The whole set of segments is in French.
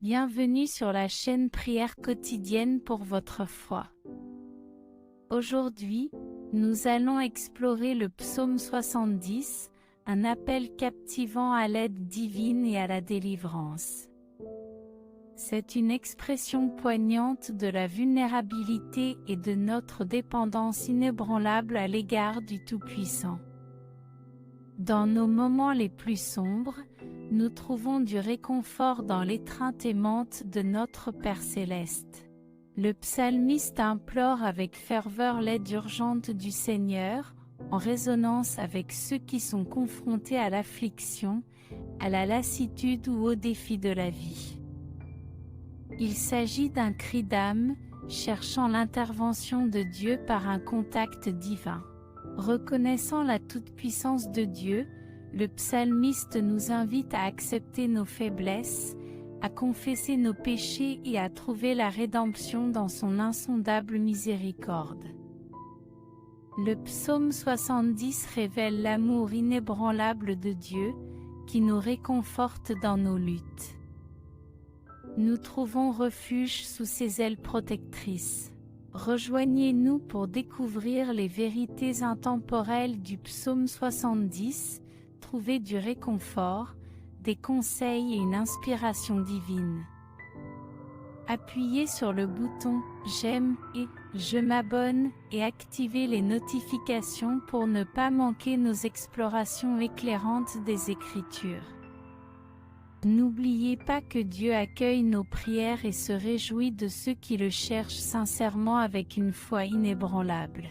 Bienvenue sur la chaîne Prière quotidienne pour votre foi. Aujourd'hui, nous allons explorer le psaume 70, un appel captivant à l'aide divine et à la délivrance. C'est une expression poignante de la vulnérabilité et de notre dépendance inébranlable à l'égard du Tout-Puissant. Dans nos moments les plus sombres, nous trouvons du réconfort dans l'étreinte aimante de notre Père céleste. Le psalmiste implore avec ferveur l'aide urgente du Seigneur, en résonance avec ceux qui sont confrontés à l'affliction, à la lassitude ou aux défis de la vie. Il s'agit d'un cri d'âme, cherchant l'intervention de Dieu par un contact divin. Reconnaissant la toute-puissance de Dieu, le psalmiste nous invite à accepter nos faiblesses, à confesser nos péchés et à trouver la rédemption dans son insondable miséricorde. Le psaume 70 révèle l'amour inébranlable de Dieu, qui nous réconforte dans nos luttes. Nous trouvons refuge sous ses ailes protectrices. Rejoignez-nous pour découvrir les vérités intemporelles du psaume 70, trouver du réconfort, des conseils et une inspiration divine. Appuyez sur le bouton « J'aime » et « Je m'abonne » et activez les notifications pour ne pas manquer nos explorations éclairantes des Écritures. N'oubliez pas que Dieu accueille nos prières et se réjouit de ceux qui le cherchent sincèrement avec une foi inébranlable.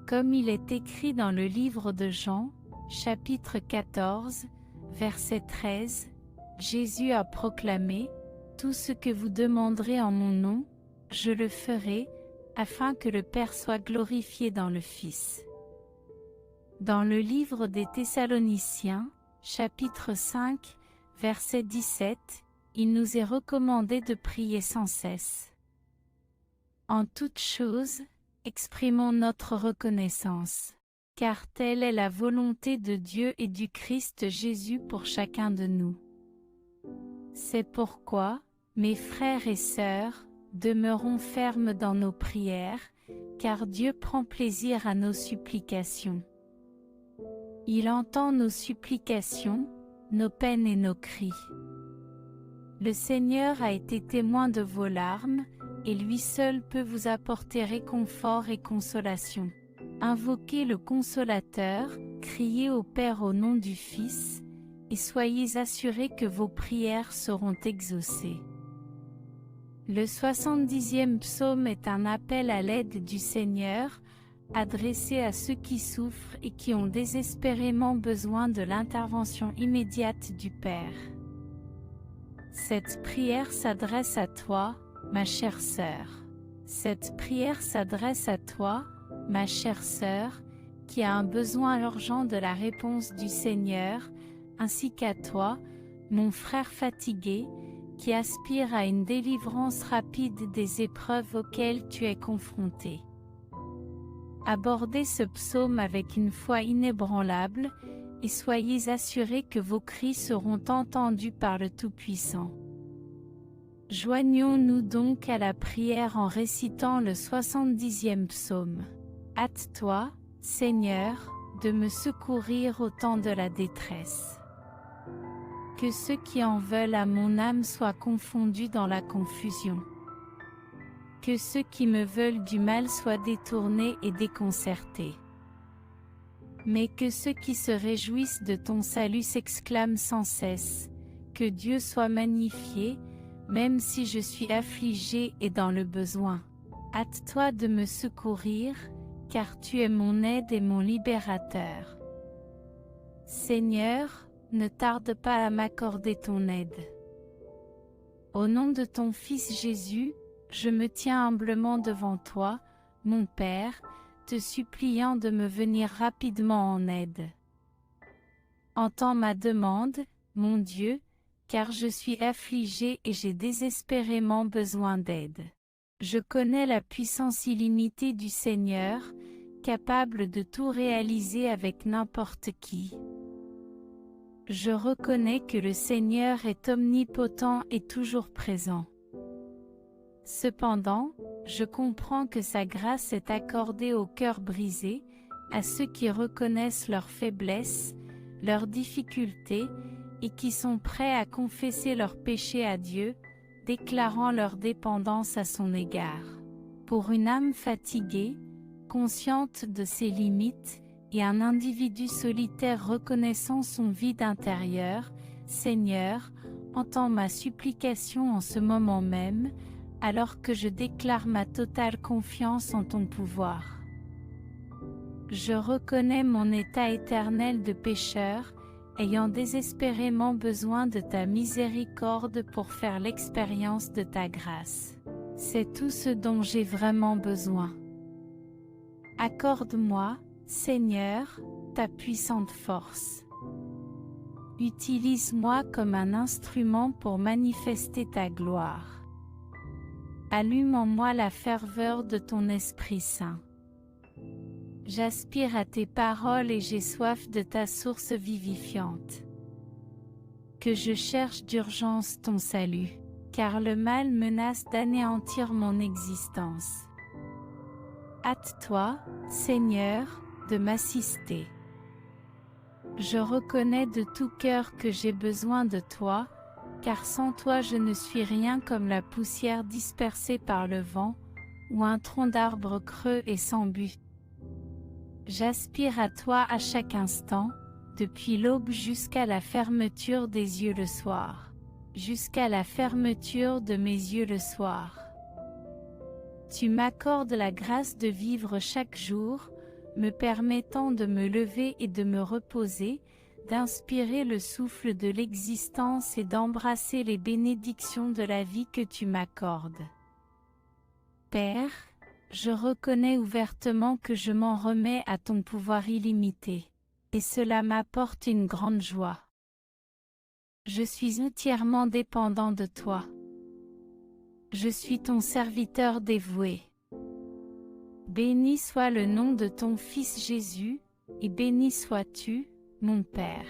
Comme il est écrit dans le livre de Jean, chapitre 14, verset 13, Jésus a proclamé « Tout ce que vous demanderez en mon nom, je le ferai, afin que le Père soit glorifié dans le Fils. » Dans le livre des Thessaloniciens, chapitre 5, verset 17, il nous est recommandé de prier sans cesse. En toute chose, exprimons notre reconnaissance, car telle est la volonté de Dieu et du Christ Jésus pour chacun de nous. C'est pourquoi, mes frères et sœurs, demeurons fermes dans nos prières, car Dieu prend plaisir à nos supplications. Il entend nos supplications, nos peines et nos cris. Le Seigneur a été témoin de vos larmes, et lui seul peut vous apporter réconfort et consolation. Invoquez le Consolateur, criez au Père au nom du Fils, et soyez assurés que vos prières seront exaucées. Le 70e psaume est un appel à l'aide du Seigneur, adressé à ceux qui souffrent et qui ont désespérément besoin de l'intervention immédiate du Père. Cette prière s'adresse à toi, ma chère sœur. Cette prière s'adresse à toi, ma chère sœur, qui a un besoin urgent de la réponse du Seigneur, ainsi qu'à toi, mon frère fatigué, qui aspire à une délivrance rapide des épreuves auxquelles tu es confronté. Abordez ce psaume avec une foi inébranlable, et soyez assurés que vos cris seront entendus par le Tout-Puissant. Joignons-nous donc à la prière en récitant le 70e psaume. Hâte-toi, Seigneur, de me secourir au temps de la détresse. Que ceux qui en veulent à mon âme soient confondus dans la confusion. Que ceux qui me veulent du mal soient détournés et déconcertés. Mais que ceux qui se réjouissent de ton salut s'exclament sans cesse, que Dieu soit magnifié, même si je suis affligé et dans le besoin. Hâte-toi de me secourir, car tu es mon aide et mon libérateur. Seigneur, ne tarde pas à m'accorder ton aide. Au nom de ton Fils Jésus, je me tiens humblement devant toi, mon Père, te suppliant de me venir rapidement en aide. Entends ma demande, mon Dieu, car je suis affligé et j'ai désespérément besoin d'aide. Je connais la puissance illimitée du Seigneur, capable de tout réaliser avec n'importe qui. Je reconnais que le Seigneur est omnipotent et toujours présent. Cependant, je comprends que sa grâce est accordée aux cœurs brisés, à ceux qui reconnaissent leurs faiblesses, leurs difficultés, et qui sont prêts à confesser leurs péchés à Dieu, déclarant leur dépendance à son égard. Pour une âme fatiguée, consciente de ses limites, et un individu solitaire reconnaissant son vide intérieur, Seigneur, entends ma supplication en ce moment même, alors que je déclare ma totale confiance en ton pouvoir. Je reconnais mon état éternel de pécheur, ayant désespérément besoin de ta miséricorde pour faire l'expérience de ta grâce. C'est tout ce dont j'ai vraiment besoin. Accorde-moi, Seigneur, ta puissante force. Utilise-moi comme un instrument pour manifester ta gloire. Allume en moi la ferveur de ton Esprit Saint. J'aspire à tes paroles et j'ai soif de ta source vivifiante. Que je cherche d'urgence ton salut, car le mal menace d'anéantir mon existence. Hâte-toi, Seigneur, de m'assister. Je reconnais de tout cœur que j'ai besoin de toi, car sans toi je ne suis rien comme la poussière dispersée par le vent, ou un tronc d'arbre creux et sans but. J'aspire à toi à chaque instant, depuis l'aube jusqu'à la fermeture des yeux le soir, jusqu'à la fermeture de mes yeux le soir. Tu m'accordes la grâce de vivre chaque jour, me permettant de me lever et de me reposer, d'inspirer le souffle de l'existence et d'embrasser les bénédictions de la vie que tu m'accordes. Père, je reconnais ouvertement que je m'en remets à ton pouvoir illimité, et cela m'apporte une grande joie. Je suis entièrement dépendant de toi. Je suis ton serviteur dévoué. Béni soit le nom de ton Fils Jésus, et béni sois-tu, mon Père.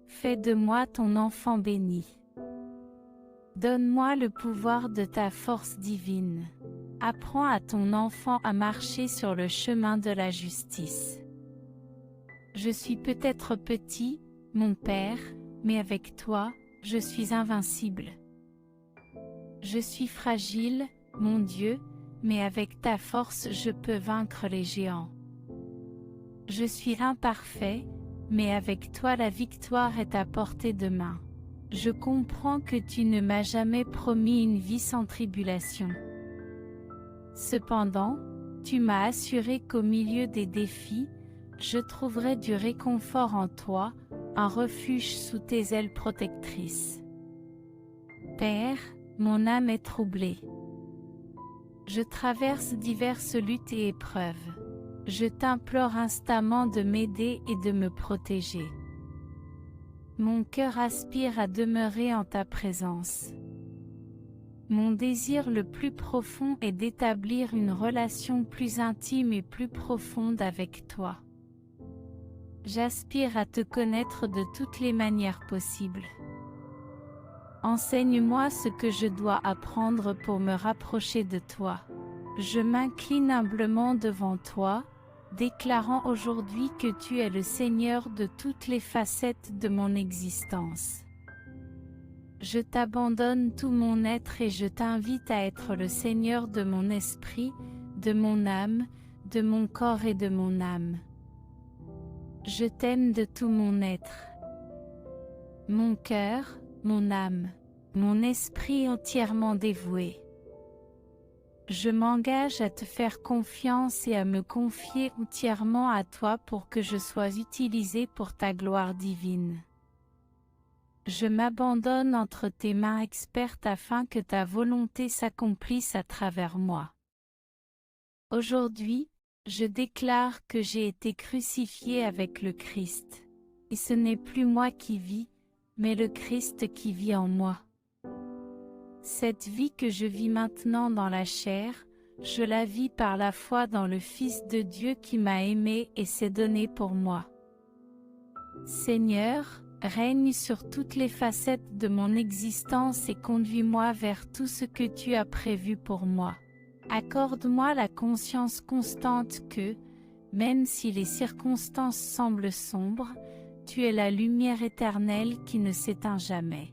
Fais de moi ton enfant béni. Donne-moi le pouvoir de ta force divine. Apprends à ton enfant à marcher sur le chemin de la justice. Je suis peut-être petit, mon Père, mais avec toi, je suis invincible. Je suis fragile, mon Dieu, mais avec ta force je peux vaincre les géants. Je suis imparfait, mais avec toi la victoire est à portée de main. Je comprends que tu ne m'as jamais promis une vie sans tribulation. Cependant, tu m'as assuré qu'au milieu des défis, je trouverai du réconfort en toi, un refuge sous tes ailes protectrices. Père, mon âme est troublée. Je traverse diverses luttes et épreuves. Je t'implore instamment de m'aider et de me protéger. Mon cœur aspire à demeurer en ta présence. Mon désir le plus profond est d'établir une relation plus intime et plus profonde avec toi. J'aspire à te connaître de toutes les manières possibles. Enseigne-moi ce que je dois apprendre pour me rapprocher de toi. Je m'incline humblement devant toi, déclarant aujourd'hui que tu es le Seigneur de toutes les facettes de mon existence. Je t'abandonne tout mon être et je t'invite à être le Seigneur de mon esprit, de mon âme, de mon corps et de mon âme. Je t'aime de tout mon être. Mon cœur, mon âme, mon esprit entièrement dévoué. Je m'engage à te faire confiance et à me confier entièrement à toi pour que je sois utilisé pour ta gloire divine. Je m'abandonne entre tes mains expertes afin que ta volonté s'accomplisse à travers moi. Aujourd'hui, je déclare que j'ai été crucifié avec le Christ, et ce n'est plus moi qui vis, mais le Christ qui vit en moi. Cette vie que je vis maintenant dans la chair, je la vis par la foi dans le Fils de Dieu qui m'a aimé et s'est donné pour moi. Seigneur, règne sur toutes les facettes de mon existence et conduis-moi vers tout ce que tu as prévu pour moi. Accorde-moi la conscience constante que, même si les circonstances semblent sombres, tu es la lumière éternelle qui ne s'éteint jamais.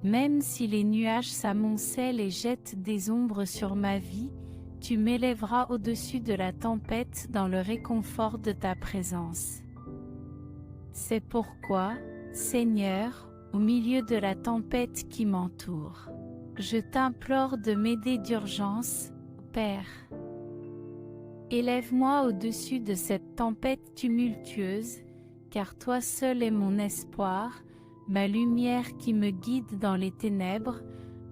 Même si les nuages s'amoncellent et jettent des ombres sur ma vie, tu m'élèveras au-dessus de la tempête dans le réconfort de ta présence. C'est pourquoi, Seigneur, au milieu de la tempête qui m'entoure, je t'implore de m'aider d'urgence, Père. Élève-moi au-dessus de cette tempête tumultueuse, car toi seul es mon espoir, ma lumière qui me guide dans les ténèbres,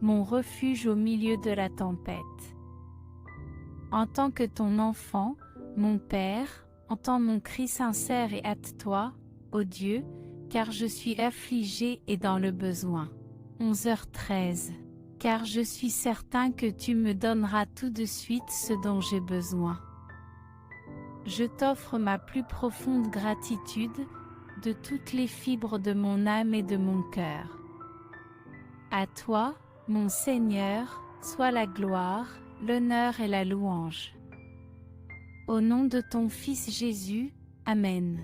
mon refuge au milieu de la tempête. En tant que ton enfant, mon Père, entends mon cri sincère et hâte-toi, ô Dieu, car je suis affligé et dans le besoin. 11h13. Car je suis certain que tu me donneras tout de suite ce dont j'ai besoin. Je t'offre ma plus profonde gratitude, de toutes les fibres de mon âme et de mon cœur. À toi, mon Seigneur, soit la gloire, l'honneur et la louange. Au nom de ton Fils Jésus, Amen.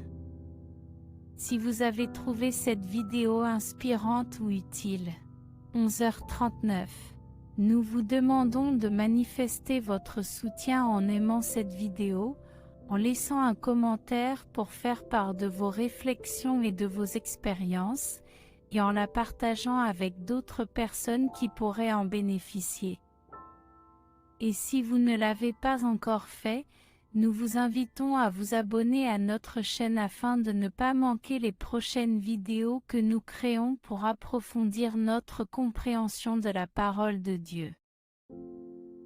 Si vous avez trouvé cette vidéo inspirante ou utile, 11h39, nous vous demandons de manifester votre soutien en aimant cette vidéo, en laissant un commentaire pour faire part de vos réflexions et de vos expériences, et en la partageant avec d'autres personnes qui pourraient en bénéficier. Et si vous ne l'avez pas encore fait, nous vous invitons à vous abonner à notre chaîne afin de ne pas manquer les prochaines vidéos que nous créons pour approfondir notre compréhension de la parole de Dieu.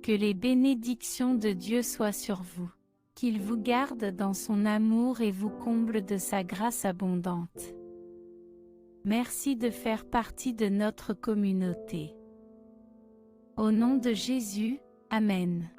Que les bénédictions de Dieu soient sur vous. Qu'il vous garde dans son amour et vous comble de sa grâce abondante. Merci de faire partie de notre communauté. Au nom de Jésus, Amen.